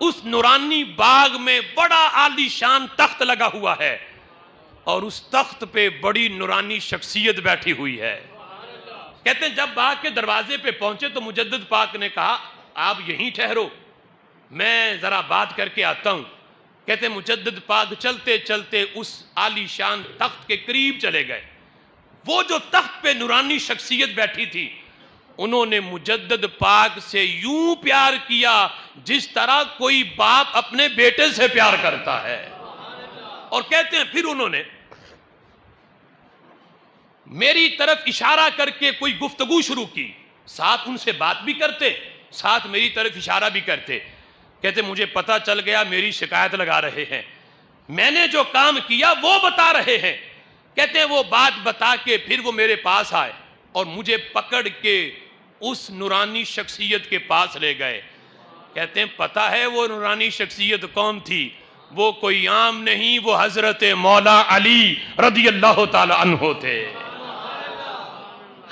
उस नूरानी बाग में बड़ा आलीशान तख्त लगा हुआ है और उस तख्त पे बड़ी नूरानी शख्सियत बैठी हुई है। कहते हैं जब बाग के दरवाजे पे पहुंचे तो मुजद्दिद पाक ने कहा आप यहीं ठहरो, मैं जरा बात करके आता हूं। कहते हैं मुजद्दिद पाक चलते चलते उस आलीशान तख्त के करीब चले गए। वो जो तख्त पे नूरानी शख्सियत बैठी थी, उन्होंने मुजद्दिद पाक से यूं प्यार किया जिस तरह कोई बाप अपने बेटे से प्यार करता है। और कहते हैं फिर उन्होंने मेरी तरफ इशारा करके कोई गुफ्तगू शुरू की, साथ उनसे बात भी करते, साथ मेरी तरफ इशारा भी करते। कहते मुझे पता चल गया मेरी शिकायत लगा रहे हैं, मैंने जो काम किया वो बता रहे हैं। कहते हैं वो बात बता के फिर वो मेरे पास आए और मुझे पकड़ के उस नूरानी शख्सियत के पास ले गए। कहते हैं पता है वो नूरानी शख्सियत कौन थी? वो कोई आम नहीं, वो हजरत मौला अली रदी अल्लाह ताला अन्हो थे।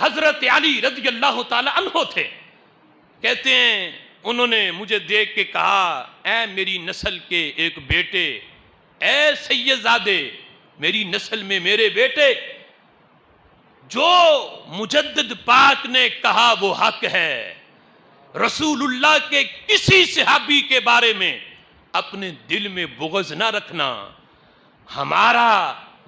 हजरत अली रदी अल्लाह ताला अन्हो थे। कहते हैं उन्होंने मुझे देख के कहा, ऐ मेरी नस्ल के एक बेटे, ऐ सैयदजादे, मेरी नस्ल में मेरे बेटे, जो मुजद्दिद पाक ने कहा वो हक है। रसूलुल्लाह के किसी सहाबी के बारे में अपने दिल में बुग़्ज़ ना रखना। हमारा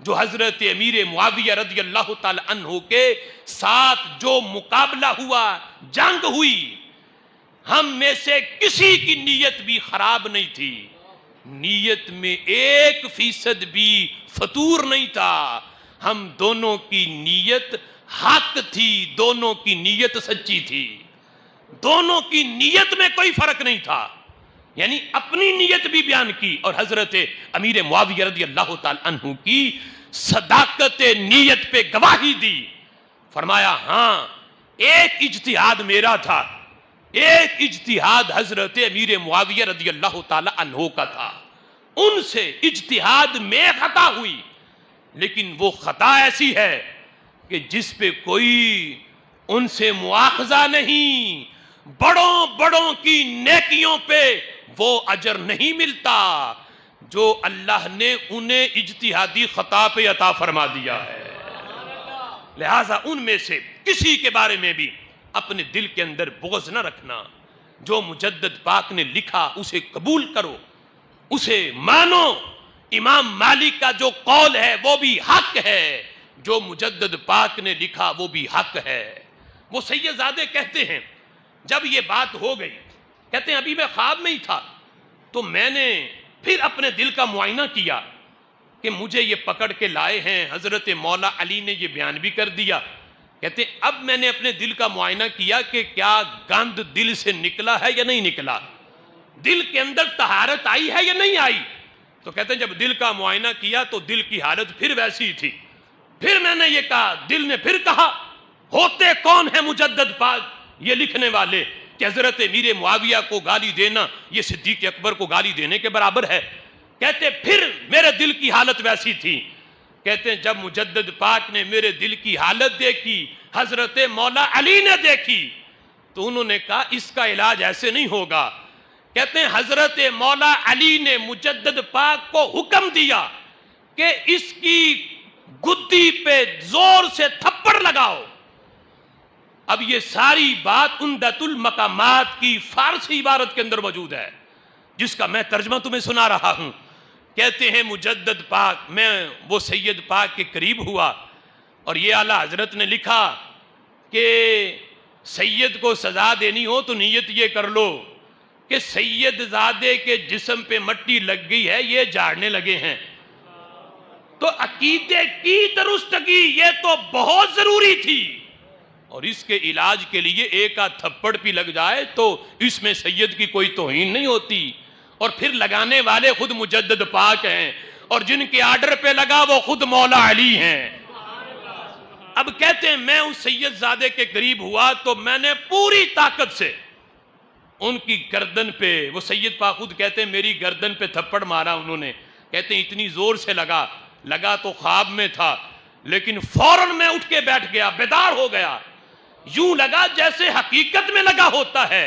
जो हजरत अमीर मुआविया रज़ी अल्लाह ताला अन्हु के साथ जो मुकाबला हुआ, जंग हुई, हम में से किसी की नीयत भी खराब नहीं थी, नीयत में 1% भी फतूर नहीं था। हम दोनों की नीयत हक थी, दोनों की नीयत सच्ची थी, दोनों की नीयत में कोई फर्क नहीं था। यानी अपनी नीयत भी बयान की और हजरत अमीर मुआविया रज़ी अल्लाह ताला अन्हु की सदाकत नीयत पे गवाही दी। फरमाया हाँ, एक इज्तिहाद मेरा था, एक इज्तिहाद हजरत अमीर मुआविया रज़ी अल्लाह ताला अन्हु का था। उनसे इज्तिहाद में खता हुई, लेकिन वो खता ऐसी है कि जिस पे कोई उनसे मुआखजा नहीं, बड़ों बड़ों की नेकियों पे वो अजर नहीं मिलता जो अल्लाह ने उन्हें इज्तिहादी खता पे अता फरमा दिया है। लिहाजा उनमें से किसी के बारे में भी अपने दिल के अंदर बुग़्ज़ न रखना। जो मुजद्दिद पाक ने लिखा उसे कबूल करो, उसे मानो। इमाम मालिक का जो कौल है वो भी हक है, जो मुजद्दिद पाक ने लिखा वो भी हक है। वो सैयदजादे कहते हैं जब ये बात हो गई, कहते हैं अभी मैं ख्वाब में ही था तो मैंने फिर अपने दिल का मुआयना किया कि मुझे ये पकड़ के लाए हैं। हजरत मौला अली ने ये बयान भी कर दिया। कहते हैं अब मैंने अपने दिल का मुआयना किया कि क्या गंद दिल से निकला है या नहीं निकला, दिल के अंदर तहारत आई है या नहीं आई। तो कहते हैं जब दिल का मुआयना किया तो दिल की हालत फिर वैसी थी। फिर मैंने ये कहा, दिल ने फिर कहा, होते कौन है मुजद्दिद पाक ये लिखने वाले कि हजरत अमीर मुआविया को गाली देना ये सिद्दीक अकबर को गाली देने के बराबर है। कहते फिर मेरे दिल की हालत वैसी थी। कहते हैं जब मुजद्दिद पाक ने मेरे दिल की हालत देखी, हजरत मौला अली ने देखी, तो उन्होंने कहा इसका इलाज ऐसे नहीं होगा। कहते हैं हजरत मौला अली ने मुजद्दिद पाक को हुक्म दिया कि इसकी गुद्दी पे जोर से थप्पड़ लगाओ। अब ये सारी बात उम्दतुल मकामात की फारसी इबारत के अंदर मौजूद है, जिसका मैं तर्जमा तुम्हें सुना रहा हूं। कहते हैं मुजद्दिद पाक, मैं वो सैयद पाक के करीब हुआ और ये आला हजरत ने लिखा कि सैयद को सजा देनी हो तो नीयत ये कर लो कि सैयदजादे के जिस्म पे मट्टी लग गई है, ये झाड़ने लगे हैं। तो अकीदे की दुरुस्तगी ये तो बहुत जरूरी थी, और इसके इलाज के लिए एक आध थप्पड़ भी लग जाए तो इसमें सैयद की कोई तौहीन नहीं होती। और फिर लगाने वाले खुद मुजद्दिद पाक हैं और जिनके आर्डर पे लगा वो खुद मौला अली हैं। अब कहते हैं मैं उस सैयदजादे के करीब हुआ तो मैंने पूरी ताकत से उनकी गर्दन पे, वो सैयद पाक खुद कहते हैं मेरी गर्दन पे थप्पड़ मारा उन्होंने। कहते हैं इतनी जोर से लगा तो ख्वाब में था, लेकिन फौरन मैं उठ के बैठ गया, बेदार हो गया। यूं लगा जैसे हकीकत में लगा होता है।